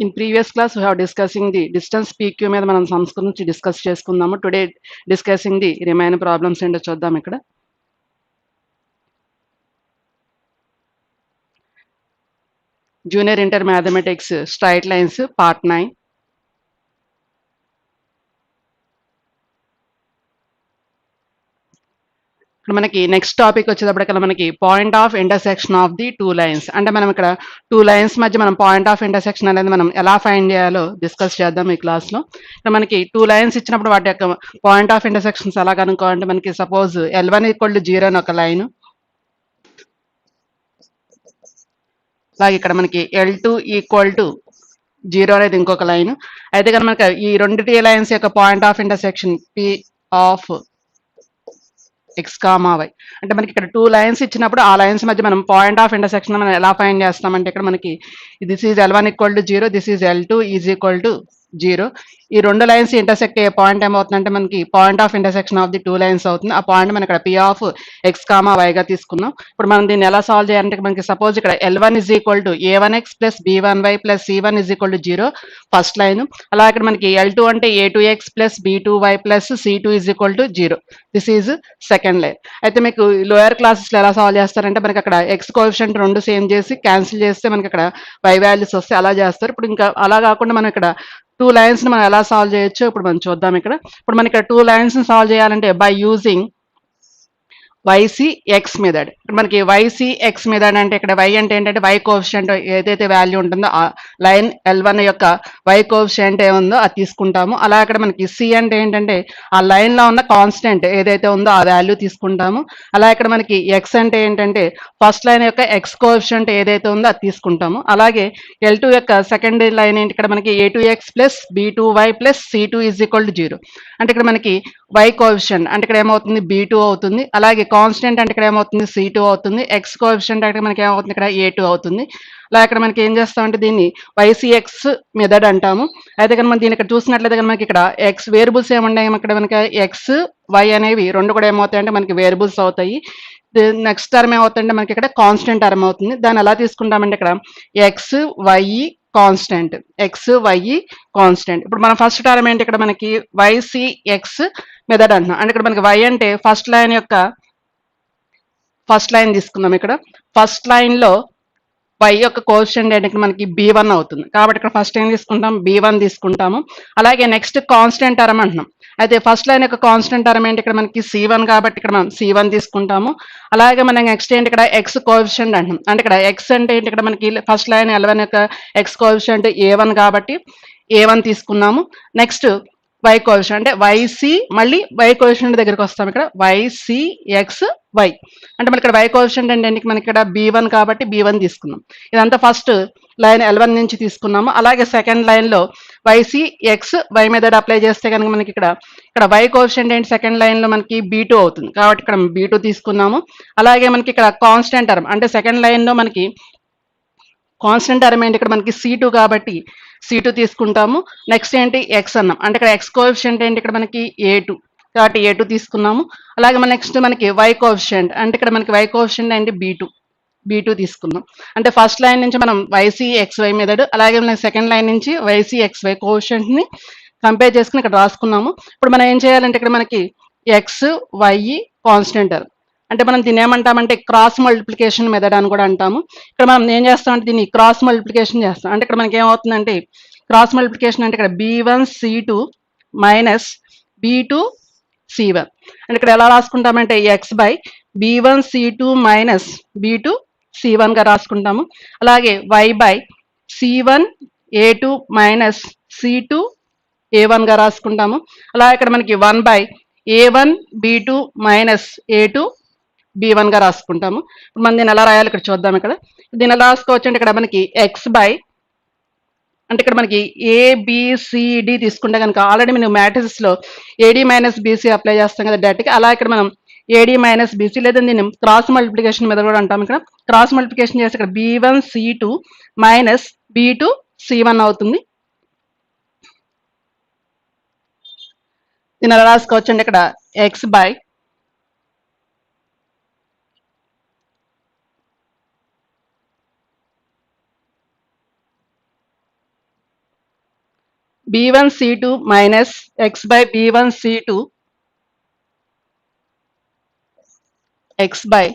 In previous class, we have discussing the distance PQ మీద మనం sums గురించి discuss చేసుకుందాము. Today discussing the remain problems ఏంటో చూద్దాం ఇక్కడ. Junior inter mathematics straight lines part 9. ఇక్కడ మనకి నెక్స్ట్ టాపిక్ వచ్చేటప్పటికల్లా మనకి point of intersection of the two lines. అంటే మనం ఇక్కడ టూ లైన్స్ మధ్య మనం పాయింట్ ఆఫ్ ఇంటర్సెక్షన్ అనేది మనం ఎలా ఫైండ్ చేయాలో డిస్కస్ చేద్దాం ఈ క్లాస్లో. ఇక్కడ మనకి టూ లైన్స్ ఇచ్చినప్పుడు వాటి యొక్క పాయింట్ ఆఫ్ ఇంటర్సెక్షన్స్ ఎలా కనుక్కోవాలంటే మనకి సపోజ్ L1 = 0 అని ఒక లైన్, అలాగే ఇక్కడ మనకి L2 = 0 అనేది ఇంకొక లైన్. అయితే కనుక మనకి ఈ రెండిటి లైన్స్ యొక్క point of intersection P of x comma y. అంటే మనకి ఇక్కడ టూ లైన్స్ ఇచ్చినప్పుడు ఆ లైన్స్ మధ్య మనం పాయింట్ ఆఫ్ ఇంటర్సెక్షన్ మనం ఎలా ఫైండ్ చేస్తామంటే ఇక్కడ మనకి this is L1 = 0, this is L2 = 0. ఈ రెండు లైన్స్ ఇంటర్సెక్ట్ అయ్యే పాయింట్ ఏమవుతుందంటే మనకి point of intersection of the two lines అవుతుంది. ఆ పాయింట్ మనం ఇక్కడ P ఆఫ్ ఎక్స్ కామా వైగా తీసుకున్నాం. ఇప్పుడు మనం దీన్ని ఎలా సాల్వ్ చేయాలంటే మనకి సపోజ్ ఇక్కడ L1 = a1x + b1y + c1 = 0 first line. అలా ఇక్కడ మనకి L2 అంటే a2x + b2y + c2 = 0. This is second line. అయితే మీకు లోయర్ క్లాసెస్లో ఎలా సాల్వ్ చేస్తారంటే మనకి అక్కడ ఎక్స్ కోఎఫిషియంట్ రెండు సేమ్ చేసి క్యాన్సిల్ చేస్తే మనకి అక్కడ వై వాల్యూస్ వస్తే అలా చేస్తారు. ఇప్పుడు ఇంకా అలా కాకుండా మనం ఇక్కడ టూ లైన్స్ మనం ఎలా సాల్వ్ చేయొచ్చో ఇప్పుడు మనం చూద్దాం. ఇప్పుడు మనకి ఇక్కడ టూ లైన్స్ సాల్వ్ చేయాలంటే బై యూజింగ్ YCX మెథడ్. మనకి YCX మెథడ్ అంటే ఇక్కడ y అంటే ఏంటంటే y కోఎఫిషియంట్ ఏదైతే వాల్యూ ఉంటుందో ఆ లైన్ L1 యొక్క y కోఎఫిషియంట్ ఏముందో అది తీసుకుంటాము. అలా ఇక్కడ మనకి C అంటే ఏంటంటే ఆ లైన్ లో ఉన్న కాన్స్టెంట్ ఏదైతే ఉందో ఆ వాల్యూ తీసుకుంటాము. అలా ఇక్కడ మనకి X అంటే ఏంటంటే ఫస్ట్ లైన్ యొక్క x కోఎఫిషియంట్ ఏదైతే ఉందో అది తీసుకుంటాము. అలాగే L2 యొక్క సెకండ్ లైన్ ఏంటి ఇక్కడ మనకి a2x + b2y + c2 = 0. అంటే ఇక్కడ మనకి y కోఎఫిషియంట్ అంటే ఇక్కడ ఏమవుతుంది b2 అవుతుంది. అలాగే కాన్స్టెంట్ అంటే ఇక్కడ ఏమవుతుంది c2 అవుతుంది. ఎక్స్ కోఎఫిషియంట్ అంటే మనకి ఏమవుతుంది ఇక్కడ a2 అవుతుంది. అలా ఇక్కడ మనకి ఏం చేస్తామంటే దీన్ని YCX మెథడ్ అంటాము. అయితే కనుక మనం దీన్ని ఇక్కడ చూసినట్లయితే కనుక మనకి ఇక్కడ ఎక్స్ వేరియబుల్స్ ఏమున్నాయి ఇక్కడ మనకి ఎక్స్ వై అనేవి రెండు కూడా ఏమవుతాయంటే మనకి వేరియబుల్స్ అవుతాయి. నెక్స్ట్ టర్మ్ ఏమవుతుందంటే మనకి ఇక్కడ కాన్స్టెంట్ టర్మ్ అవుతుంది. దాన్ని ఎలా తీసుకుంటామంటే ఇక్కడ x y constant, x y constant. ఇప్పుడు మన ఫస్ట్ టర్మ్ ఏంటి ఇక్కడ మనకి YCX మెథడ్ అంటున్నాం. అంటే ఇక్కడ మనకి y అంటే ఫస్ట్ లైన్ యొక్క ఫస్ట్ లైన్ తీసుకుందాం. ఇక్కడ ఫస్ట్ లైన్ లో y యొక్క కోఎఫిషియంట్ అంటే ఇక్కడ మనకి b1 అవుతుంది. కాబట్టి ఇక్కడ ఫస్ట్ ఏం తీసుకుంటాం b1 తీసుకుంటాము. అలాగే నెక్స్ట్ కాన్స్టెంట్ టర్మ్ అంటున్నాం. అయితే ఫస్ట్ లైన్ యొక్క కాన్స్టెంట్ టర్మ్ ఏంటి ఇక్కడ మనకి c1 కాబట్టి ఇక్కడ మనం c1 తీసుకుంటాము. అలాగే మనం నెక్స్ట్ ఏంటి ఇక్కడ x కోఎఫిషియంట్ అంటున్నాం. అంటే ఇక్కడ x అంటే ఏంటి ఇక్కడ మనకి ఫస్ట్ లైన్ L1 యొక్క x కోఎఫిషియంట్ a1 కాబట్టి a1 తీసుకున్నాము. నెక్స్ట్ y కోఎఫిషియంట్ అంటే YC మళ్ళీ y కోఎఫిషియంట్ దగ్గరికి వస్తాం. ఇక్కడ YCXY అంటే మనకి ఇక్కడ y కోఎఫిషియంట్ అంటే మనకి ఇక్కడ b1 కాబట్టి b1 తీసుకున్నాం. ఇదంతా ఫస్ట్ లైన్ L1 నుంచి తీసుకున్నాము. అలాగే సెకండ్ లైన్ లో YCXY మెథడ్ అప్లై చేస్తే కనుక మనకి ఇక్కడ y కోఎఫిషియంట్ ఏంటి సెకండ్ లైన్ లో మనకి b2 అవుతుంది. కాబట్టి ఇక్కడ b2 తీసుకున్నాము. అలాగే మనకి ఇక్కడ కాన్స్టెంట్ టర్మ్ అంటే సెకండ్ లైన్ లో మనకి కాన్స్టెంట్ టర్మ్ ఏంటి ఇక్కడ మనకి c2 కాబట్టి c2 తీసుకుంటాము. నెక్స్ట్ ఏంటి x అన్నాం. అంటే ఇక్కడ x కోఎఫిషియంట్ ఏంటి ఇక్కడ మనకి a2 కాబట్టి a2 తీసుకున్నాము. అలాగే మన నెక్స్ట్ మనకి y కోఎఫిషియంట్ అంటే ఇక్కడ మనకి y కోఎఫిషియంట్ ఏంటి b2 తీసుకున్నాం. అంటే ఫస్ట్ లైన్ నుంచి మనం YCXY మెథడ్, అలాగే మన సెకండ్ లైన్ నుంచి YCXY కోఎఫిషియంట్ ని కంపేర్ చేసుకుని ఇక్కడ రాసుకున్నాము. ఇప్పుడు మనం ఏం చేయాలంటే ఇక్కడ మనకి x y కాన్స్టెంట్ టర్మ్ అంటే మనం దీన్ని ఏమంటామంటే క్రాస్ మల్టిప్లికేషన్ మెథడ్ అని కూడా అంటాము. ఇక్కడ మనం ఏం చేస్తామంటే దీన్ని క్రాస్ మల్టిప్లికేషన్ చేస్తాం. అంటే ఇక్కడ మనకి ఏమవుతుందంటే క్రాస్ మల్టిప్లికేషన్ అంటే ఇక్కడ b1 c2 minus b2 c1 అంటే ఇక్కడ ఎలా రాసుకుంటామంటే x by b1 c2 minus b2 c1 గా రాసుకుంటాము. అలాగే y by c1 a2 minus c2 a1 గా రాసుకుంటాము. అలా ఇక్కడ మనకి 1 by a1 b2 minus a2 b1 గా రాసుకుంటాము. ఇప్పుడు మనం దీన్ని ఎలా రాయాలి ఇక్కడ చూద్దాం. ఇక్కడ దీన్ని ఎలా రాసుకోవచ్చు అంటే ఇక్కడ మనకి x బై అంటే ఇక్కడ మనకి ABCD తీసుకుంటే కనుక ఆల్రెడీ మనం మ్యాట్రిక్స్ లో AD మైనస్ BC అప్లై చేస్తాం కదా డైరెక్ట్గా. అలా ఇక్కడ మనం AD మైనస్ BC లేదా దీన్ని క్రాస్ మల్టిప్లికేషన్ మీద కూడా అంటాం. ఇక్కడ క్రాస్ మల్టిప్లికేషన్ చేస్తే ఇక్కడ B1 C2 minus B2 C1 అవుతుంది. దీన్ని ఎలా రాసుకోవచ్చు అంటే ఇక్కడ x by b1 c2 minus x by b1 c2 x by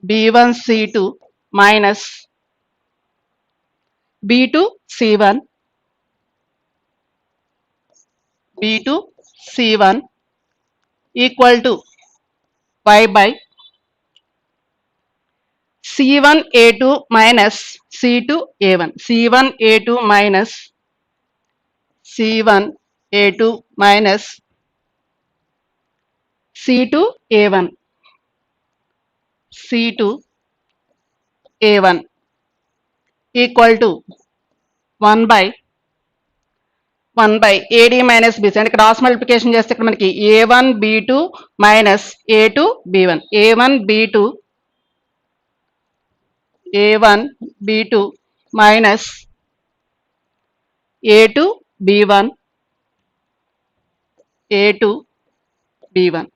b1 c2 minus b2 c1 b2 c1 equal to y by c1 a2 minus c2 a1 c1 a2 minus c1 a2 minus c2 a1 c2 a1 equal to 1 by AD minus BC అంటే cross multiplication చేస్తే ఇక్కడ మనకి A1 B2 minus A2 B1 A1 B2 A1 B2 minus A2 B1 A2 B1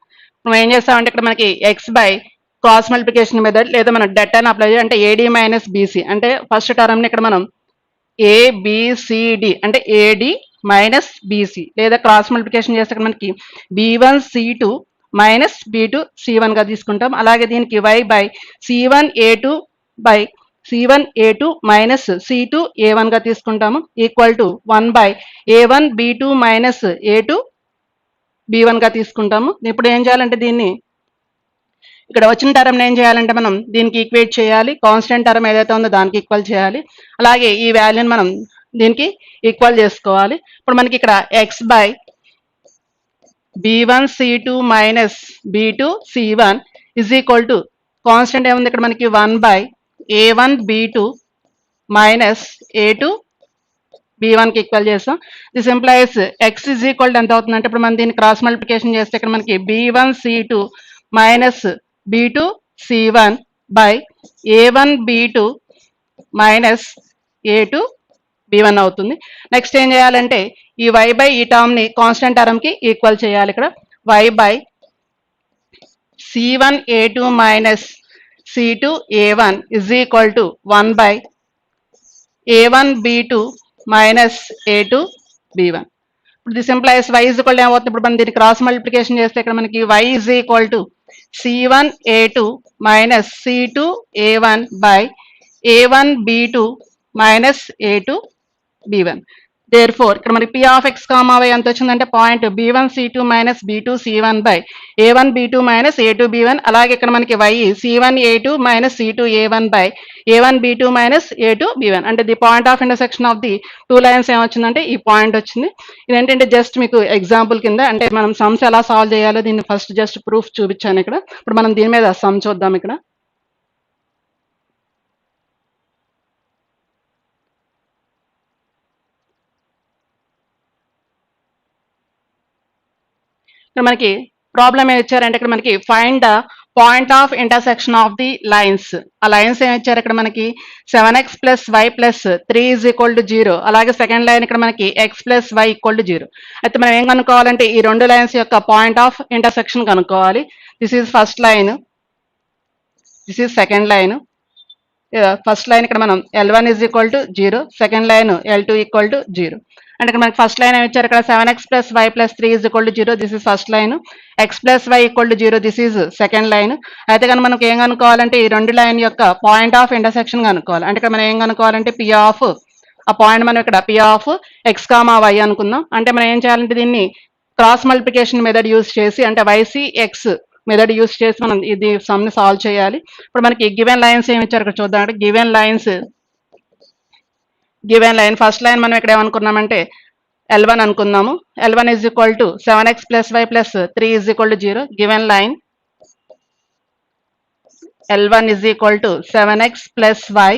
మనం ఏం చేస్తామంటే ఇక్కడ మనకి x by cross multiplication method లేదా మనం డెట్ అని అప్లై చేయాలి అంటే AD మైనస్ BC అంటే ఫస్ట్ టర్మ్ ని ఇక్కడ మనం ABCD అంటే AD మైనస్ BC లేదా క్రాస్ మల్టిప్లికేషన్ చేస్తే మనకి B1 C2 minus B2 C1 గా తీసుకుంటాం అలాగే దీనికి y by C1 A2 by C1 A2 minus C2 A1 గా తీసుకుంటాము equal to 1 by A1 B2 minus A2 B1 గా తీసుకుంటాము ఇప్పుడు ఏం చేయాలంటే దీన్ని ఇక్కడ వచ్చిన టర్మ్ ఏం చేయాలంటే మనం దీనికి ఈక్వేట్ చేయాలి కాన్స్టెంట్ టర్మ్ ఏదైతే ఉందో దానికి ఈక్వల్ చేయాలి అలాగే ఈ వాల్యూని మనం దీనికి ఈక్వల్ చేసుకోవాలి ఇప్పుడు మనకి ఇక్కడ x by b1 c2 minus b2 c1 is equal to constant ఏముంది ఇక్కడ మనకి 1 by a1 b2 minus a2 b1 కి ఈక్వల్ చేస్తాం this implies x is equal to ఎంత అవుతుంది అంటే ఇప్పుడు మనం దీన్ని క్రాస్ మల్టిప్లికేషన్ చేస్తే ఇక్కడ మనకి b1 c2 minus b2 c1 by a1 b2 minus a2 b1 అవుతుంది నెక్స్ట్ ఏం చేయాలంటే ఈ y బై ఈ టర్మ్ ని కాన్స్టెంట్ టర్మ్ కి ఈక్వల్ చేయాలి ఇక్కడ y by c1 a2 minus c2 a1 is equal to 1 by a1 b2 minus a2 b1 ఇప్పుడు this implies y is equal ఏమవుతుంది ఇప్పుడు మనం దీన్ని క్రాస్ మల్టిప్లికేషన్ చేస్తే ఇక్కడ మనకి y is equal to c1 a2 minus c2 a1 by a1 b2 minus a2 b1 therefore ఇక్కడ మనకి p of x comma y ఎంత వచ్చిందంటే point b1 c2 minus b2 c1 by a1 b2 minus a2 b1 అలాగే ఇక్కడ మనకి y c1 a2 minus c2 a1 by a1 b2 minus a2 b1 అంటే the point of intersection of the two lines ఏమొచ్చిందంటే ఈ point వచ్చింది ఇదేంటంటే just మీకు example కింద అంటే మనం సమ్స్ ఎలా సాల్వ్ చేయాలో దీన్ని ఫస్ట్ జస్ట్ ప్రూఫ్ చూపించాను ఇక్కడ ఇప్పుడు మనం దీని మీద సమ్ చూద్దాం ఇక్కడ మనకి ప్రాబ్లం ఏమి ఇచ్చారంటే ఇక్కడ మనకి find the point of intersection of the lines ఆ లైన్స్ ఏమి ఇచ్చారు ఇక్కడ మనకి 7x plus y plus 3 is equal to 0 అలాగే సెకండ్ లైన్ ఇక్కడ మనకి x plus y equal to 0 అయితే మనం ఏం కనుక్కోవాలంటే ఈ రెండు లైన్స్ యొక్క పాయింట్ ఆఫ్ ఇంటర్సెక్షన్ కనుక్కోవాలి this is first line this is second line first line ఇక్కడ మనం L1 is equal to 0 second line L2 equal to 0 అంటే ఇక్కడ మనకి ఫస్ట్ లైన్ ఏమి ఇచ్చారు ఇక్కడ 7x plus y plus 3 is equal to 0 this is first line x plus y equal to 0 this is second line అయితే కనుక మనకి ఏం కనుక్కోవాలంటే ఈ రెండు లైన్ యొక్క పాయింట్ ఆఫ్ ఇంటర్సెక్షన్ కనుక్కోవాలి అంటే ఇక్కడ మనం ఏం కనుక్కోవాలంటే p ఆఫ్ ఆ పాయింట్ మనం ఇక్కడ p of x comma y అనుకుందాం అంటే మనం ఏం చేయాలంటే దీన్ని క్రాస్ మల్టిప్లికేషన్ మెథడ్ యూస్ చేసి అంటే ycx మెథడ్ యూస్ చేసి మనం ఇది సమ్ ని సాల్వ్ చేయాలి ఇప్పుడు మనకి గివెన్ లైన్స్ ఏమి ఇచ్చారు ఇక్కడ చూద్దాం అంటే గివెన్ లైన్ ఫస్ట్ లైన్ మనం ఇక్కడ ఏమనుకున్నామంటే L1 అనుకుందాము L1 is equal to 7x plus y plus 3 is equal to 0 given line L1 is equal to 7x plus y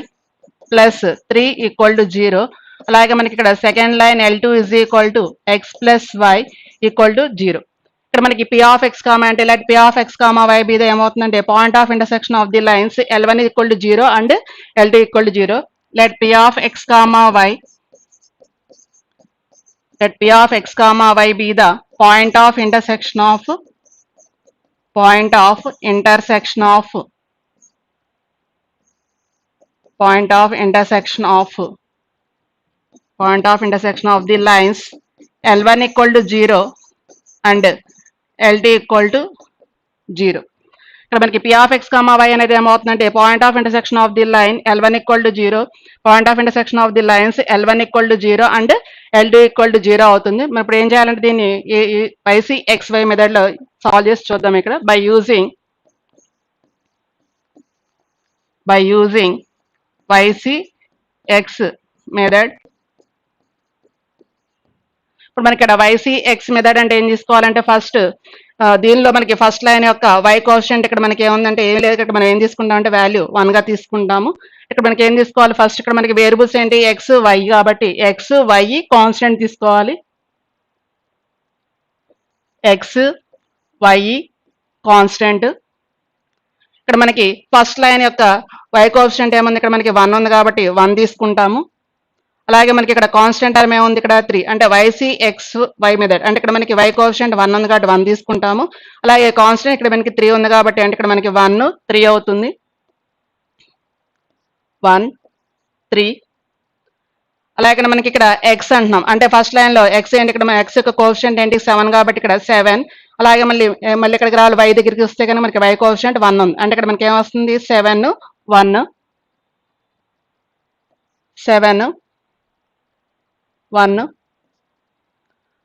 plus 3 equal to 0 అలాగే మనకి ఇక్కడ second line L2 is equal to x plus y equal to 0 ఇక్కడ మనకి p of x comma అంటే let p of x comma y be ఏమవుతుందంటే point of intersection of the lines L1 equal to 0 and L2 equal to 0 let p of x comma y be the point of intersection of the lines L1 equal to 0 and L2 equal to 0. ఇక్కడ మనకి P of x comma y అనేది ఏమవుతుందంటే point of intersection of the line L1 equal to 0, point of intersection of the lines L1 equal to 0 and L2 equal to 0 అవుతుంది. మనం ఇప్పుడు ఏం చేయాలంటే దీన్ని YC XY మెథడ్ లో సాల్వ్ చేసి చూద్దాం. ఇక్కడ by using YC X method. ఇప్పుడు మనకి ఇక్కడ YC X మెథడ్ అంటే ఏం తీసుకోవాలంటే ఫస్ట్ దీనిలో మనకి ఫస్ట్ లైన్ యొక్క y కోఎఫిషియంట్ ఇక్కడ మనకి ఏముందంటే ఏం లేదు, ఇక్కడ మనం ఏం తీసుకుంటాం అంటే వాల్యూ 1 గా తీసుకుంటాము. ఇక్కడ మనకి ఏం తీసుకోవాలి ఫస్ట్, ఇక్కడ మనకి వేరియబుల్స్ ఏంటి x y కాబట్టి x y కాన్స్టెంట్ తీసుకోవాలి. x y constant. ఇక్కడ మనకి ఫస్ట్ లైన్ యొక్క y కోఎఫిషియంట్ ఏముంది, ఇక్కడ మనకి 1 ఉంది కాబట్టి 1 తీసుకుంటాము. అలాగే మనకి ఇక్కడ కాన్స్టెంట్ టర్మ్ ఏముంది ఇక్కడ 3 అంటే YC XY మెథడ్ అంటే ఇక్కడ మనకి y కోఎఫిషియంట్ 1 ఉంది కాబట్టి 1 తీసుకుంటాము. అలాగే కాన్స్టెంట్ ఇక్కడ మనకి 3 ఉంది కాబట్టి అంటే ఇక్కడ మనకి 1 3 అవుతుంది. 1 3. అలాగే మనకి ఇక్కడ x అంటున్నాం అంటే ఫస్ట్ లైన్ లో x ఏంటి, ఇక్కడ x యొక్క కోఎఫిషియంట్ ఏంటి 7 కాబట్టి ఇక్కడ 7. అలాగే మళ్ళీ ఇక్కడికి రావాలి y దగ్గరికి వస్తే కనుక మనకి y కోఎఫిషియంట్ 1 ఉంది అంటే ఇక్కడ మనకి ఏమొస్తుంది 7 1 7 1.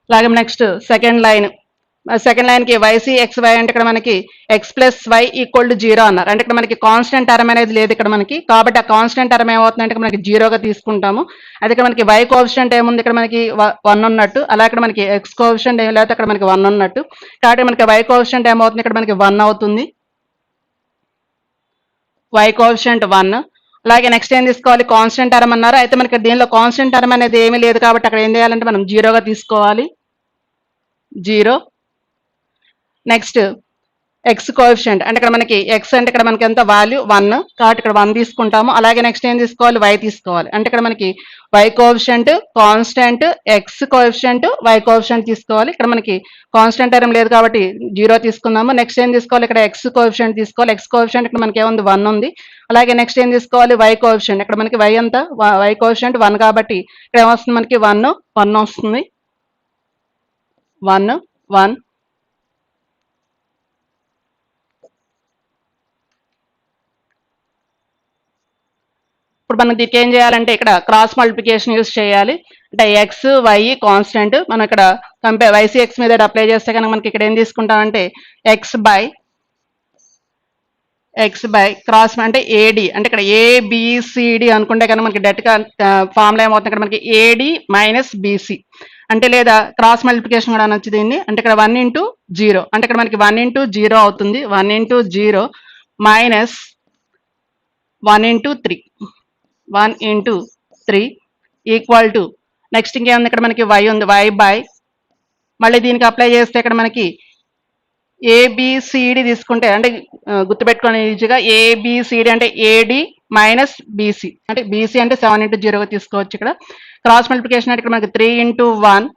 అలాగే నెక్స్ట్ సెకండ్ లైన్ కి YC XY అంటే ఇక్కడ మనకి x plus y equal to 0 అన్నారు అంటే ఇక్కడ మనకి కాన్స్టెంట్ టర్మ్ అనేది లేదు ఇక్కడ మనకి, కాబట్టి ఆ కాన్స్టెంట్ టర్మ్ ఏమవుతుందంటే మనకి 0గా తీసుకుంటాము. అది ఇక్కడ మనకి y కోఎఫిషియంట్ ఏముంది ఇక్కడ మనకి 1 ఉన్నట్టు, అలా ఇక్కడ మనకి x కోఎఫిషియంట్ ఏం లేకపోతే అక్కడ మనకి 1 ఉన్నట్టు, కాబట్టి మనకి y కోఎఫిషియంట్ ఏమవుతుంది ఇక్కడ మనకి 1 అవుతుంది. y coefficient 1. అలాగే నెక్స్ట్ ఏం తీసుకోవాలి కాన్స్టెంట్ టర్మ్ అన్నారు, అయితే మనకి దీనిలో కాన్స్టెంట్ టర్మ్ అనేది ఏమీ లేదు కాబట్టి అక్కడ ఏం చేయాలంటే మనం 0గా తీసుకోవాలి 0. నెక్స్ట్ x కోఎఫిషియంట్ అంటే ఇక్కడ మనకి x అంటే ఇక్కడ మనకి ఎంత వాల్యూ 1 కాబట్టి ఇక్కడ 1 తీసుకుంటాము. అలాగే నెక్స్ట్ ఏం తీసుకోవాలి y తీసుకోవాలి అంటే ఇక్కడ మనకి y coefficient constant x coefficient y coefficient తీసుకోవాలి. ఇక్కడ మనకి కాన్స్టెంట్ టర్మ్ లేదు కాబట్టి 0 తీసుకుందాము. నెక్స్ట్ ఏం తీసుకోవాలి ఇక్కడ x కోఎఫిషియంట్ తీసుకోవాలి. x కోఎఫిషియంట్ ఇక్కడ మనకి ఏముంది 1 ఉంది. అలాగే నెక్స్ట్ ఏం తీసుకోవాలి y కోఎఫిషియంట్ ఇక్కడ మనకి y అంతా y కోఎఫిషియంట్ 1 కాబట్టి ఇక్కడ ఏమొస్తుంది మనకి 1 1 వస్తుంది 1 1. ఇప్పుడు మనం దీనికి ఏం చేయాలంటే ఇక్కడ క్రాస్ మల్టిప్లికేషన్ యూజ్ చేయాలి అంటే x y కాన్స్టెంట్ మనం ఇక్కడ YC X మీద అప్లై చేస్తే కనుక మనకి ఇక్కడ ఏం తీసుకుంటామంటే x బై క్రాస్ అంటే AD అంటే ఇక్కడ ABCD అనుకుంటే కనుక మనకి డైరెక్ట్గా ఫార్ములా ఏమవుతుంది ఇక్కడ మనకి AD మైనస్ BC అంటే లేదా క్రాస్ మల్టిప్లికేషన్ కూడా అనొచ్చు దీన్ని అంటే ఇక్కడ 1 ఇంటూ 0 అంటే ఇక్కడ మనకి 1 ఇంటూ 0 అవుతుంది 1 into 0 minus 1 into 3 1 into 3 equal to next ఇంకేముంది ఇక్కడ మనకి y ఉంది y బై మళ్ళీ దీనికి అప్లై చేస్తే ఇక్కడ మనకి ABCD తీసుకుంటే అంటే గుర్తుపెట్టుకోండి ఈజీగా ABCD అంటే AD మైనస్ BC అంటే BC అంటే 7 ఇంటూ 0గా తీసుకోవచ్చు. ఇక్కడ క్రాస్ మల్టిప్లికేషన్ అంటే ఇక్కడ మనకి 3 ఇంటూ 1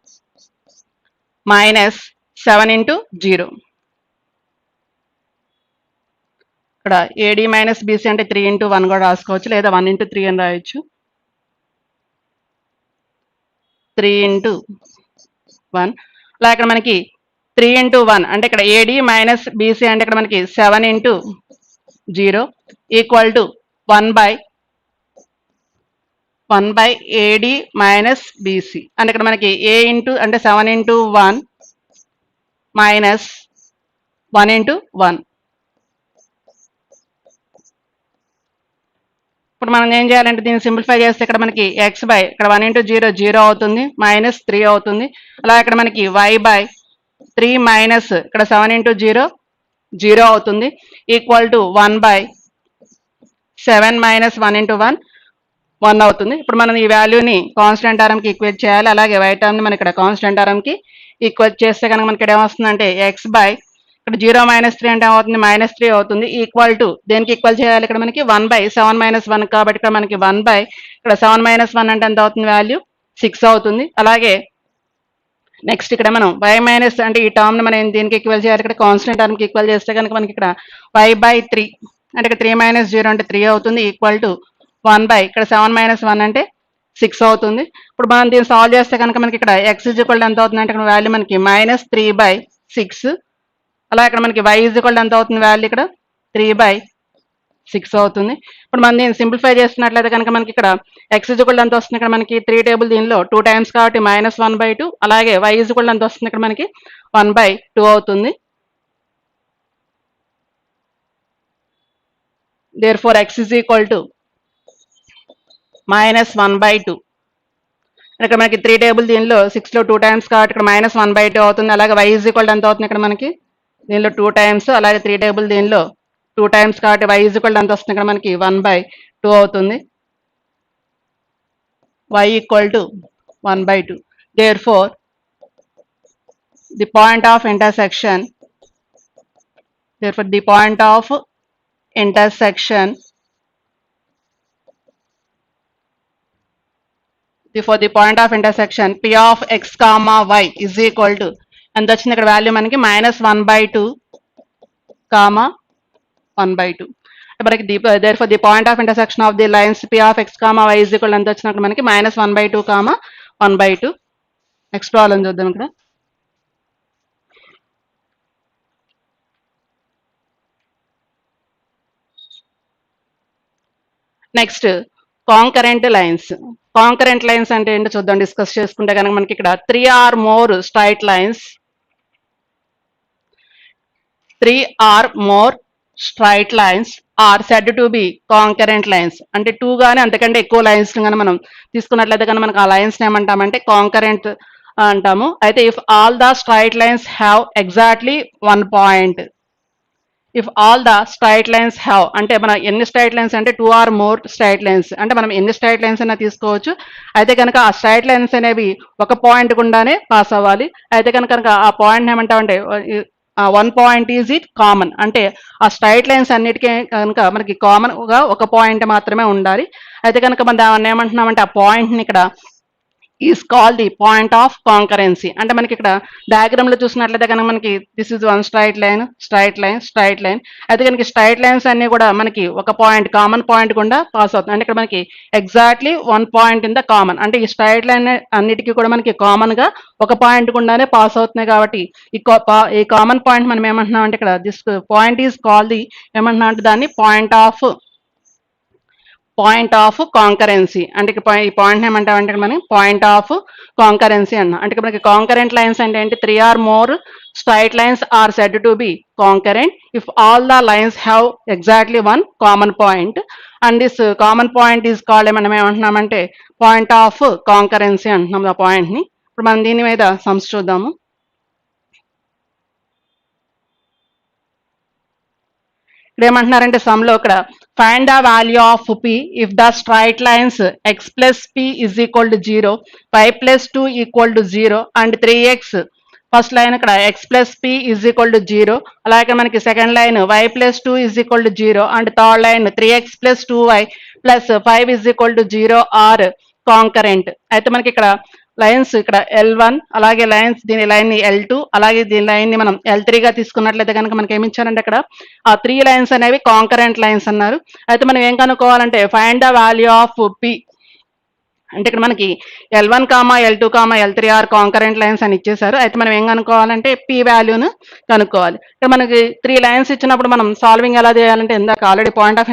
మైనస్ 7 ఇంటూ 0 ఇక్కడ AD మైనస్ BC అంటే 3 ఇంటూ 1 కూడా రాసుకోవచ్చు లేదా 1 ఇంటూ 3 అని రాయొచ్చు 3 ఇంటూ 1. అలా ఇక్కడ మనకి 3 ఇంటూ 1 అంటే ఇక్కడ AD మైనస్ BC అంటే ఇక్కడ మనకి 7 into 0 equal to 1 by AD minus BC అంటే ఇక్కడ మనకి A ఇంటూ అంటే 7 ఇంటూ 1 మైనస్ 1 ఇంటూ 1. ఇప్పుడు మనం ఏం చేయాలంటే దీన్ని సింప్లిఫై చేస్తే ఇక్కడ మనకి x బై ఇక్కడ 1 ఇంటూ 0 0 అవుతుంది మైనస్ 3 అవుతుంది. అలా ఇక్కడ మనకి y బై 3 మైనస్ ఇక్కడ 7 ఇంటూ 0 0 అవుతుంది equal to 1 by 7 minus 1 into 1 1 అవుతుంది. ఇప్పుడు మనం ఈ వాల్యూని కాన్స్టెంట్ టర్మ్కి ఈక్వేట్ చేయాలి. అలాగే y టర్మ్ని మనం ఇక్కడ కాన్స్టెంట్ టర్మ్కి ఈక్వేట్ చేస్తే కనుక మనకి ఇక్కడ ఏమొస్తుందంటే x బై ఇక్కడ 0 మైనస్ 3 అంటే ఏమవుతుంది మైనస్ 3 అవుతుంది ఈక్వల్ టు దేనికి ఈక్వల్ చేయాలి ఇక్కడ మనకి 1 బై 7 మైనస్ 1 కాబట్టి ఇక్కడ మనకి 1 బై ఇక్కడ 7 మైనస్ 1 అంటే ఎంత అవుతుంది వాల్యూ 6 అవుతుంది. అలాగే నెక్స్ట్ ఇక్కడ మనం y మైనస్ అంటే ఈ టర్మ్ని మనం దీనికి ఈక్వల్ చేయాలి ఇక్కడ కాన్స్టెంట్ టర్మ్కి ఈక్వల్ చేస్తే కనుక మనకి ఇక్కడ y బై 3 అంటే ఇక్కడ 3 మైనస్ 0 అంటే 3 అవుతుంది ఈక్వల్ టు 1 బై ఇక్కడ 7 మైనస్ 1 అంటే 6 అవుతుంది. ఇప్పుడు మనం దీన్ని సాల్వ్ చేస్తే కనుక మనకి ఇక్కడ x ఈక్వల్ ఎంత అవుతుంది అంటే ఇక్కడ వాల్యూ మనకి -3/6. అలా ఇక్కడ మనకి y ఈక్వల్ ఎంత అవుతుంది వాల్యూ ఇక్కడ 3/6 అవుతుంది. ఇప్పుడు మనం దీన్ని సింప్లిఫై చేస్తున్నట్లయితే కనుక మనకి ఇక్కడ x ఈక్వల్ ఎంత వస్తుంది ఇక్కడ మనకి 3 టేబుల్ దీనిలో 2 టైమ్స్ కాబట్టి -1/2, అలాగే y ఈక్వల్ ఎంత వస్తుంది ఇక్కడ మనకి 1/2 అవుతుంది. therefore x is equal to -1/2. ఇక్కడ మనకి 3 టేబుల్ దీనిలో 6 లో 2 టైమ్స్ కాబట్టి ఇక్కడ -1/2 అవుతుంది. అలాగే y ఈజ్ ఈక్వల్ ఎంత అవుతుంది ఇక్కడ మనకి దీనిలో 2 టైమ్స్, అలాగే 3 టేబుల్ దీనిలో 2 టైమ్స్ కాబట్టి y ఈజ్ ఈక్వల్ ఎంత వస్తుంది ఇక్కడ మనకి 1/2 అవుతుంది. y equal to 1/2. therefore the point of intersection for the point of intersection p of x comma y is equal to ఎంత వచ్చింది ఇక్కడ వాల్యూ మనకి -1/2 కామా 1/2. మనకి therefore the point of intersection of the lines p of x comma y is equal ఎంత వచ్చినప్పుడు మనకి -1/2 comma 1/2. Next problem చూద్దాం. ఇక్కడ next concurrent lines. Concurrent lines అంటే ఏంటో చూద్దాం. డిస్కస్ చేసుకుంటే కనుక మనకి ఇక్కడ 3 or more straight lines are said to be concurrent lines. అంటే 2 గానీ అంతకంటే ఎక్కువ లైన్స్ కానీ మనం తీసుకున్నట్లయితే కానీ మనకు ఆ లైన్స్ ఏమంటామంటే కాంకరెంట్ అంటాము. అయితే if all the straight lines have exactly 1 point, if all the straight lines have అంటే మన ఎన్ని స్ట్రైట్ లైన్స్ అంటే 2 or more స్ట్రైట్ లైన్స్ అంటే మనం ఎన్ని స్ట్రైట్ లైన్స్ అయినా తీసుకోవచ్చు. అయితే కనుక ఆ స్ట్రైట్ లైన్స్ అనేవి ఒక పాయింట్ గుండానే పాస్ అవ్వాలి. అయితే కనుక ఆ పాయింట్ ఏమంటామంటే 1 పాయింట్ ఈజ్ ఇట్ కామన్, అంటే ఆ స్ట్రైట్ లైన్స్ అన్నిటికీ కనుక మనకి కామన్ గా ఒక పాయింట్ మాత్రమే ఉండాలి. అయితే కనుక మనం దాన్ని ఏమంటున్నామంటే ఆ పాయింట్ ని ఇక్కడ is call the point of concurrency. అంటే మనకి ఇక్కడ డయాగ్రామ్ లో చూసినట్లయితే కనుక మనకి this is one straight line, straight line, straight line. అయితే కనుక స్ట్రైట్ లైన్స్ అన్ని కూడా మనకి ఒక పాయింట్, కామన్ పాయింట్ గుండా పాస్ అవుతుంది. అంటే ఇక్కడ మనకి exactly 1 point in the common, అంటే ఈ స్ట్రైట్ లైన్ అన్నిటికీ కూడా మనకి కామన్ గా ఒక పాయింట్ గుండానే పాస్ అవుతున్నాయి. కాబట్టి ఈ కామన్ పాయింట్ మనం ఏమంటున్నాం అంటే ఇక్కడ this point is call the ఏమంటున్నాం అంటే దాన్ని పాయింట్ ఆఫ్ కాంకరెన్సీ. అంటే ఈ పాయింట్ ఏమంటామంటే మనం పాయింట్ ఆఫ్ కాంకరెన్సీ అన్నాం. అంటే మనకి కాంకరెంట్ లైన్స్ అంటే ఏంటి, 3 or more straight lines are said to be concurrent if all the lines have exactly 1 common point, and this common point is called మనం ఏమంటున్నామంటే పాయింట్ ఆఫ్ కాంకరెన్సీ అంటున్నాం ఆ point ని. ఇప్పుడు మనం దీని మీద సమ్స్ చూద్దాము. ఇక్కడ ఏమంటున్నారంటే సమ్ లో ఇక్కడ find the value of p if the straight lines x plus p is equal to 0, y plus 2 equal to 0 and 3x. First line ఇక్కడ x plus p is equal to 0, అలాగే మనకి second line y plus 2 is equal to 0 and third line 3x plus 2y plus 5 is equal to 0 are concurrent. అయితే మనకి ఇక్కడ lines ఇక్కడ L1, అలాగే lines దీని line ని L2, అలాగే దీని లైన్ ని మనం L3 గా తీసుకున్నట్లయితే కనుక మనకి ఏమి ఇచ్చారంటే అక్కడ ఆ 3 లైన్స్ అనేవి కాంకరెంట్ లైన్స్ అన్నారు. అయితే మనం ఏం కనుక్కోవాలంటే find the value of p. అంటే ఇక్కడ మనకి L1, L2, L3 are concurrent lines అని ఇచ్చేసారు. అయితే మనం ఏం కనుక్కోవాలంటే p వాల్యూను కనుక్కోవాలి. ఇక్కడ మనకి 3 లైన్స్ ఇచ్చినప్పుడు మనం సాల్వింగ్ ఎలా చేయాలంటే ఇందాక ఆల్రెడీ పాయింట్ ఆఫ్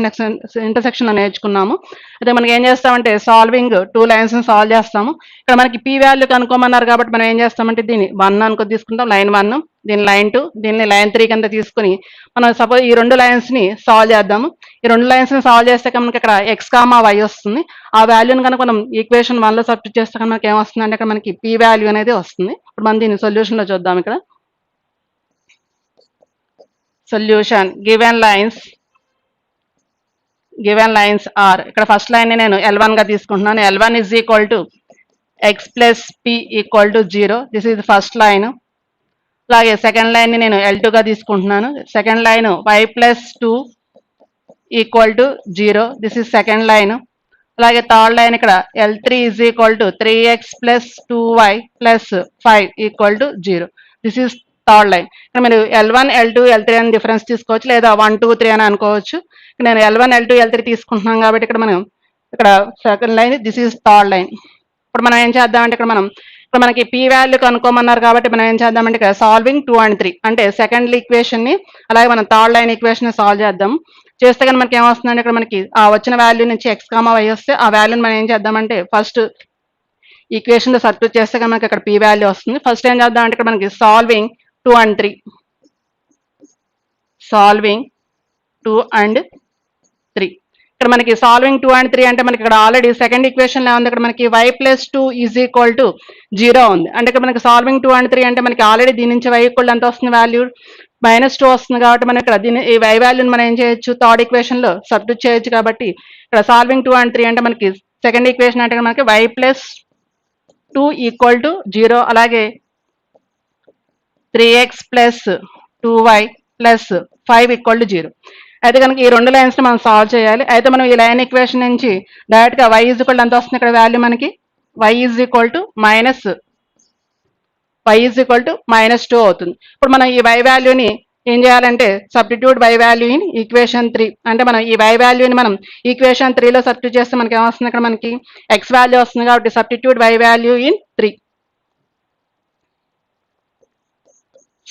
ఇంటర్సెక్షన్ లో నేర్చుకున్నాము. అయితే మనకి ఏం చేస్తామంటే సాల్వింగ్ 2 లైన్స్ సాల్వ్ చేస్తాము. ఇక్కడ మనకి p వాల్యూ కనుక్కోమన్నారు కాబట్టి మనం ఏం చేస్తామంటే దీన్ని 1 అనుకో తీసుకుంటాం, లైన్ 1, దీని లైన్ 2, దీన్ని లైన్ 3 కింద తీసుకుని మనం సపోజ్ ఈ 2 లైన్స్ ని సాల్వ్ చేద్దాము. ఈ 2 లైన్స్ ని సాల్వ్ చేస్తే కనుక ఇక్కడ x, y వస్తుంది. ఆ వాల్యూని కనుక మనం ఈక్వేషన్ 1 లో సబ్స్టిట్యూట్ చేస్తే కనుక మనకి ఏమొస్తుంది అంటే ఇక్కడ మనకి p వాల్యూ అనేది వస్తుంది. ఇప్పుడు మనం దీన్ని సొల్యూషన్ లో చూద్దాం. ఇక్కడ సొల్యూషన్ గివెన్ లైన్స్ ఆర్, ఇక్కడ ఫస్ట్ లైన్ ని నేను L1 గా తీసుకుంటున్నాను. L1 is equal to x plus p equal to 0, this is first line. అలాగే సెకండ్ లైన్ ని నేను L2 గా తీసుకుంటున్నాను. Second line y plus 2 equal to 0, this is second line. అలాగే థర్డ్ లైన్ ఇక్కడ L3 is equal to 3x plus 2y plus 5 equal to 0, this is third line. ఇక్కడ మీరు L1, L2, L3 అని difference తీసుకోవచ్చు, లేదా 1, 2, 3 అని అనుకోవచ్చు. నేను L1, L2, L3 తీసుకుంటున్నాం కాబట్టి ఇక్కడ మనం ఇక్కడ second line, this is third line. ఇప్పుడు మనం ఏం చేద్దామంటే ఇక్కడ మనకి పీ వాల్యూ కనుక్కోమన్నారు కాబట్టి మనం ఏం చేద్దామంటే ఇక్కడ సాల్వింగ్ 2 and 3 అంటే సెకండ్ ఈక్వేషన్ ని అలాగే మనం థర్డ్ లైన్ ఈక్వేషన్ ని సాల్వ్ చేద్దాం. చేస్తే కానీ మనకి ఏమొస్తుందంటే ఇక్కడ మనకి ఆ వచ్చిన వాల్యూ నుంచి ఎక్స్ కామా వై వస్తే ఆ వాల్యూని మనం ఏం చేద్దామంటే ఫస్ట్ ఈక్వేషన్ లో సబ్స్టిట్యూట్ చేస్తే కానీ మనకి అక్కడ పీ వాల్యూ వస్తుంది. ఫస్ట్ ఏం చేద్దాం అంటే ఇక్కడ మనకి సాల్వింగ్ 2 and 3 సాల్వింగ్ 2 and 3 ఇక్కడ మనకి సాల్వింగ్ 2 and 3 అంటే మనకి ఇక్కడ ఆల్రెడీ సెకండ్ ఈక్వేషన్ లో ఉంది. ఇక్కడ మనకి y + 2 = 0 ఉంది. అంటే ఇక్కడ మనకి సాల్వింగ్ 2 and 3 అంటే మనకి ఆల్రెడీ దీని నుంచి y = ఎంత వస్తుంది వాల్యూ -2 వస్తుంది కాబట్టి మనం ఇక్కడ దీని ఈ y వాల్యూని మనం ఏం చేయొచ్చు థర్డ్ ఈక్వేషన్ లో సబ్స్టిట్యూట్ చేయొచ్చు. కాబట్టి ఇక్కడ సాల్వింగ్ 2 and 3 అంటే మనకి సెకండ్ ఈక్వేషన్ అంటే మనకి y + 2 = 0 అలాగే 3x + 2y + 5 = 0. అయితే కనుక ఈ రెండు లైన్స్ ని మనం సాల్వ్ చేయాలి. అయితే మనం ఈ లైన్ ఈక్వేషన్ నుంచి డైరెక్ట్ గా y = ఎంత వస్తుంది ఇక్కడ వాల్యూ మనకి y = -2 అవుతుంది. ఇప్పుడు మనం ఈ y వాల్యూని ఏం చేయాలంటే substitute y value in equation 3 అంటే మనం ఈ y వాల్యూని మనం ఈక్వేషన్ 3 లో సబ్స్టిట్యూట్ చేస్తే మనకి ఏమొస్తుంది ఇక్కడ మనకి x వాల్యూ వస్తుంది కాబట్టి substitute y value in 3